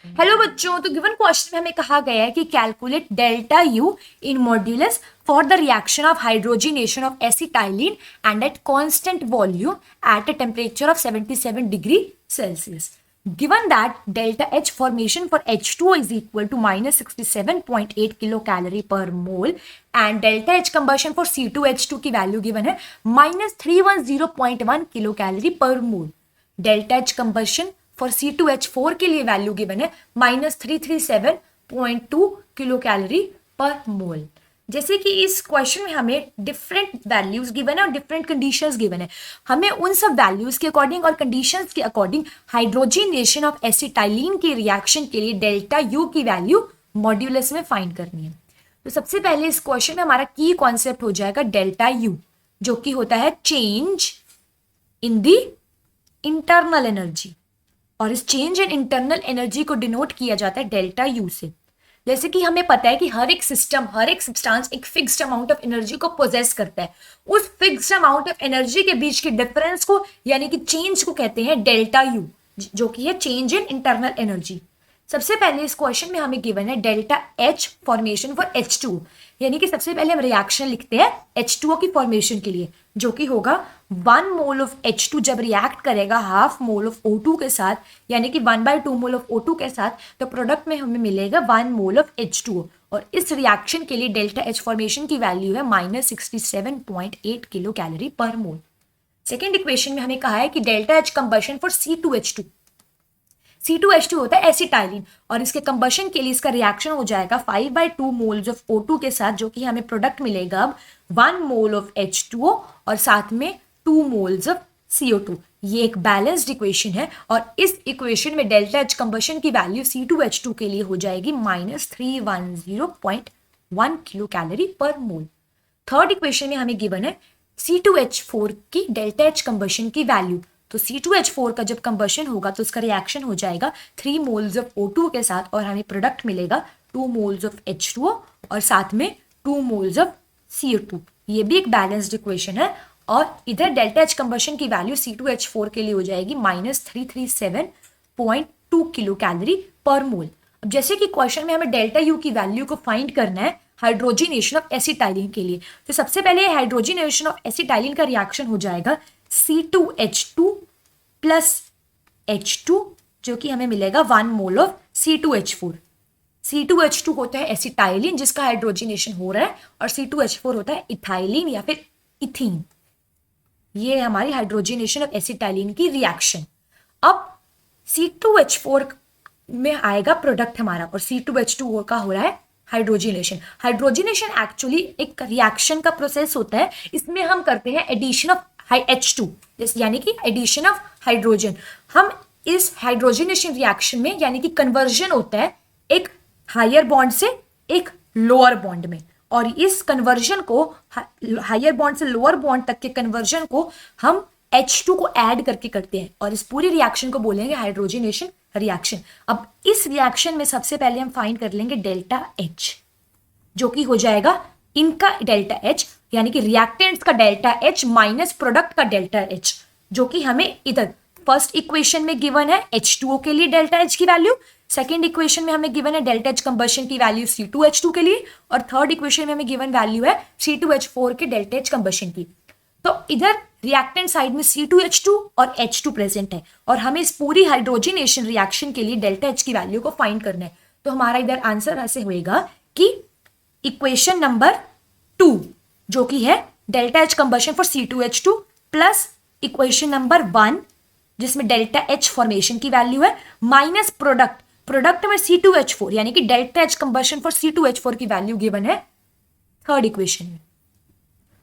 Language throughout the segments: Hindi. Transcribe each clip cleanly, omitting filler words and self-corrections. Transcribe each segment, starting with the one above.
हेलो बच्चों, तो गिवन क्वेश्चन में हमें कहा गया है कि calculate delta you in modulus for the reaction of hydrogenation of acetylene and at constant volume at a temperature of 77 degree Celsius. Given that delta H formation for H2O is equal to minus 67.8 kilocalorie per mole and delta H combustion for C2H2 की वैल्यू गिवन है minus 310.1 kilocalorie per mole. Delta H combustion for C2H4 के लिए वैल्यू गिवन है माइनस 337.2 किलो कैलोरी पर मोल. जैसे कि इस क्वेश्चन में हमें डिफरेंट वैल्यूज गिवन है और डिफरेंट कंडीशंस गिवन है. हमें उन सब वैल्यूज के अकॉर्डिंग और कंडीशंस के अकॉर्डिंग हाइड्रोजिनेशन ऑफ एसिटाइलिन के रिएक्शन के लिए डेल्टा यू की वैल्यू मॉड्यूलस में फाइंड करनी है. तो सबसे पहले इस क्वेश्चन में हमारा की कॉन्सेप्ट हो जाएगा डेल्टा यू, जो कि होता है change in the internal energy. और इस चेंज इन इंटरनल एनर्जी को डिनोट किया जाता है डेल्टा यू से. जैसे कि हमें पता है कि हर एक सिस्टम, हर एक सब्सटेंस एक फिक्स्ड अमाउंट ऑफ एनर्जी को पोजेस करता है. उस फिक्स्ड अमाउंट ऑफ एनर्जी के बीच के डिफरेंस को यानी कि चेंज को कहते हैं डेल्टा यू, जो कि है चेंज इन इंटरनल एनर्जी. सबसे पहले इस क्वेश्चन में हमें गिवन है delta H formation for H2, यानी कि सबसे पहले हम रिएक्शन लिखते हैं H2O की फॉर्मेशन के लिए, जो कि होगा 1 मोल ऑफ H2 जब रिएक्ट करेगा हाफ मोल ऑफ O2 के साथ, यानी कि 1/2 मोल ऑफ O2 के साथ, तो प्रोडक्ट में हमें मिलेगा 1 मोल ऑफ H2O. और इस रिएक्शन के लिए डेल्टा एच फॉर्मेशन की वैल्यू है माइनस 67.8 किलो कैलोरी पर मोल. सेकेंड इक्वेशन में हमें कहा है कि delta H combustion for C2H2. C2H2 होता है एसिटाइलिन और इसके कंबशन के लिए इसका रिएक्शन हो जाएगा 5/2 मोल्स ऑफ O2 के साथ, जो कि हमें प्रोडक्ट मिलेगा अब 1 मोल ऑफ H2O और साथ में 2 मोल्स ऑफ CO2. ये एक बैलेंस्ड इक्वेशन है और इस इक्वेशन में डेल्टा एच कंबशन की वैल्यू C2H2 के लिए हो जाएगी माइनस 310.1 किलो कैलोरी पर मोल. थर्ड इक्वेशन में हमें गिवन है C2H4 की डेल्टा एच कंबशन की वैल्यू. तो C2H4 का जब कंबशन होगा तो उसका रिएक्शन हो जाएगा 3 मोल्स ऑफ O2 के साथ और हमें प्रोडक्ट मिलेगा 2 मोल्स ऑफ H2O और साथ में 2 मोल्स ऑफ CO2. ये भी एक बैलेंस्ड इक्वेशन है और इधर डेल्टा एच कंबशन की वैल्यू C2H4 के लिए हो जाएगी माइनस 337.2 किलो कैलोरी पर मोल. अब जैसे कि क्वेश्चन में हमें डेल्टा यू की वैल्यू को फाइंड करना है हाइड्रोजिनेशन ऑफ एसिटाइलिन के लिए, तो सबसे पहले हाइड्रोजिनेशन ऑफ एसिटाइलिन का रिएक्शन हो जाएगा C2H2 प्लस H2, जो कि हमें मिलेगा 1 मोल ऑफ C2H4. C2H2 होता है एसिटाइलिन जिसका हाइड्रोजिनेशन हो रहा है और C2H4 होता है इथाइलिन या फिर इथीन. ये हमारी हाइड्रोजिनेशन ऑफ एसिटाइलिन की रिएक्शन. अब C2H4 में आएगा प्रोडक्ट हमारा और C2H2 का हो रहा है हाइड्रोजिनेशन. हाइड्रोजिनेशन एक्चुअली एक रिएक्शन का प्रोसेस होता है. इसमें हम करते हैं एडिशन ऑफ H2, यानी कि एडिशन ऑफ हाइड्रोजन. हम इस हाइड्रोजनेशन रिएक्शन में यानी कि कन्वर्जन होता है एक हायर बॉन्ड से एक लोअर बॉन्ड में, और इस कन्वर्जन को हायर बॉन्ड से लोअर बॉन्ड तक के कन्वर्जन को हम H2 को ऐड करके करते हैं और इस पूरी रिएक्शन को बोलेंगे हाइड्रोजनेशन रिएक्शन. अब इस रिएक्शन में सबसे पहले हम फाइंड कर लेंगे डेल्टा H, जो कि हो जाएगा इनका डेल्टा H यानी कि रिएक्टेंट्स का डेल्टा H माइनस प्रोडक्ट का डेल्टा H, जो कि हमें इधर फर्स्ट इक्वेशन में गिवन है H2O के लिए डेल्टा H की वैल्यू, सेकंड इक्वेशन में हमें गिवन है डेल्टा H कंबशन की वैल्यू C2H2 के लिए और थर्ड इक्वेशन में हमें गिवन वैल्यू है C2H4 के डेल्टा H कंबशन की. तो इधर रिएक्टेंट साइड में C2H2 और H2 प्रेजेंट है और हमें इस पूरी हाइड्रोजिनेशन रिएक्शन के लिए डेल्टा H की वैल्यू को फाइंड करना है. तो हमारा इधर आंसर ऐसे होएगा कि इक्वेशन नंबर 2, जो कि है delta H combustion for C2H2 plus equation number 1 जिसमें डेल्टा एच फॉर्मेशन की वैल्यू है माइनस प्रोडक्ट में C2H4 यानी कि delta H combustion for C2H4 की वैल्यू गिवन है थर्ड इक्वेशन में.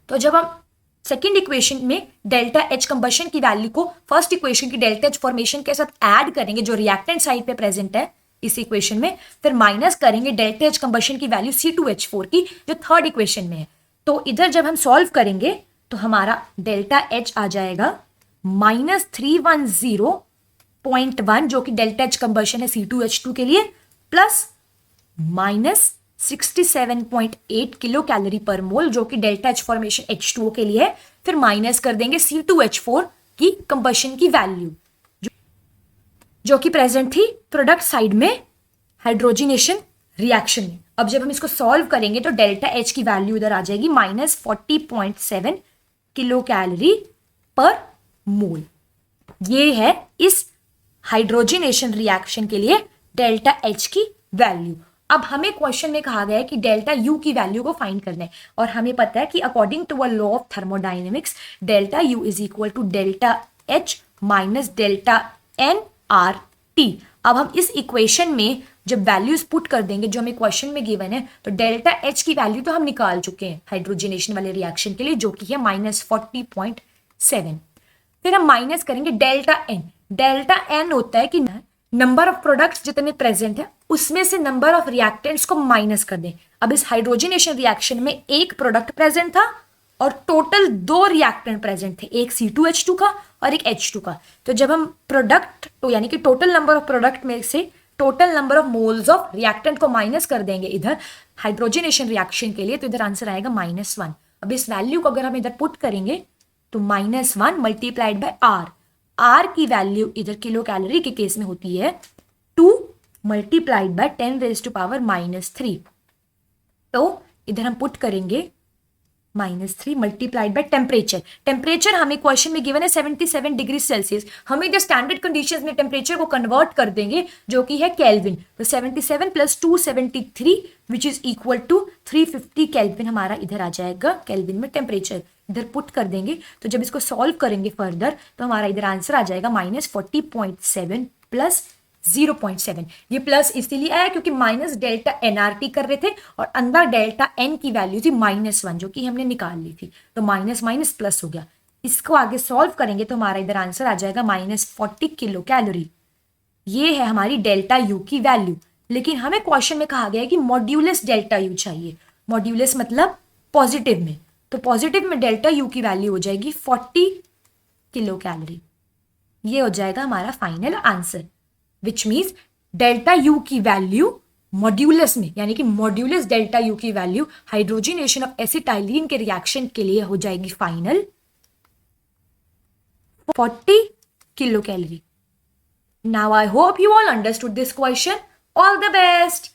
तो जब हम सेकेंड इक्वेशन में डेल्टा एच कंबशन की वैल्यू को फर्स्ट इक्वेशन की डेल्टा एच फॉर्मेशन के साथ ऐड करेंगे जो रिएक्टेंट साइड पे प्रेजेंट है इस इक्वेशन में, फिर माइनस करेंगे डेल्टा एच कंबशन की वैल्यू C2H4 की जो थर्ड इक्वेशन में है. तो इधर जब हम सॉल्व करेंगे तो हमारा डेल्टा H आ जाएगा माइनस 310.1 जो कि डेल्टा एच कंबशन है C2H2 के लिए प्लस माइनस 67.8 किलो कैलोरी पर मोल जो कि डेल्टा एच फॉर्मेशन H2O के लिए है. फिर माइनस कर देंगे C2H4 की कंबशन की वैल्यू जो कि प्रेजेंट थी प्रोडक्ट साइड में हाइड्रोजिनेशन रिएक्शन में। अब जब हम इसको सॉल्व करेंगे तो डेल्टा एच की वैल्यू इधर आ जाएगी -40.7 किलो कैलोरी पर मोल। ये है इस हाइड्रोजिनेशन रिएक्शन के लिए डेल्टा एच की वैल्यू। अब हमें क्वेश्चन में कहा गया है कि डेल्टा यू की वैल्यू को फाइंड करना है, और हमें पता है कि according to a law of thermodynamics delta U is equal to delta H minus delta n R T. अब हम इस इक्वेशन में जब वैल्यूज पुट कर देंगे जो हमें क्वेश्चन में गिवन है, तो डेल्टा एच की वैल्यू तो हम निकाल चुके हैं हाइड्रोजिनेशन वाले रिएक्शन के लिए, जो कि है -40.7। फिर हम माइनस करेंगे डेल्टा एन। डेल्टा एन होता है कि नंबर ऑफ प्रोडक्ट्स जितने प्रेजेंट है उसमें से नंबर ऑफ रिएक्टेंट्स को माइनस कर दें। अब इस हाइड्रोजिनेशन रिएक्शन में एक प्रोडक्ट प्रेजेंट था और टोटल 2 रिएक्टेंट प्रेजेंट थे, एक C2H2 का और एक H2 का। तो जब हम प्रोडक्ट तो यानी कि टोटल नंबर ऑफ प्रोडक्ट में से total number of moles of reactant को माइनस कर देंगे इधर हाइड्रोजिनेशन रिएक्शन के लिए, तो इधर आंसर आएगा -1। अब इस वैल्यू को अगर हम इधर पुट करेंगे तो -1 मल्टीप्लाइड बाय आर। आर की वैल्यू इधर किलो कैलोरी के केस में होती है 2 मल्टीप्लाइड बाय 10⁻³ तो इधर हम पुट करेंगे -3 मल्टीप्लाइड बाय टेम्परेचर। टेम्परेचर हमें क्वेश्चन में गिवन है 77 डिग्री सेल्सियस। हम इधर स्टैंडर्ड कंडीशंस में टेम्परेचर को कन्वर्ट कर देंगे जो कि है केल्विन। तो 77 + 273 which is equal to 350 kelvin हमारा इधर आ जाएगा केल्विन में टेम्परेचर। इधर पुट कर देंगे तो जब इसको सॉल्व करेंगे फर्दर तो हमारा इधर आंसर आ जाएगा -40.7 प्लस 0.7। ये प्लस इसलिए आया क्योंकि माइनस डेल्टा एनआरटी कर रहे थे और अंदर डेल्टा एन की वैल्यू थी -1 जो कि हमने निकाल ली थी, तो माइनस माइनस प्लस हो गया। इसको आगे सॉल्व करेंगे तो हमारा इधर आंसर आ जाएगा -40 किलो कैलोरी। ये है हमारी डेल्टा यू की वैल्यू। लेकिन हमें क्वेश्चन में कहा गया है कि मॉड्यूलस डेल्टा यू चाहिए। मॉड्यूलस मतलब पॉजिटिव में, तो पॉजिटिव में डेल्टा यू की वैल्यू हो जाएगी 40 किलो कैलोरी। ये हो जाएगा हमारा final answer, which means delta U की वैल्यू मॉड्यूलस में यानी कि मॉड्यूलस डेल्टा यू की वैल्यू हाइड्रोजिनेशन ऑफ एसिटाइलिन के रिएक्शन के लिए हो जाएगी final 40 kilo calorie. Now I hope you all understood this question. All the best.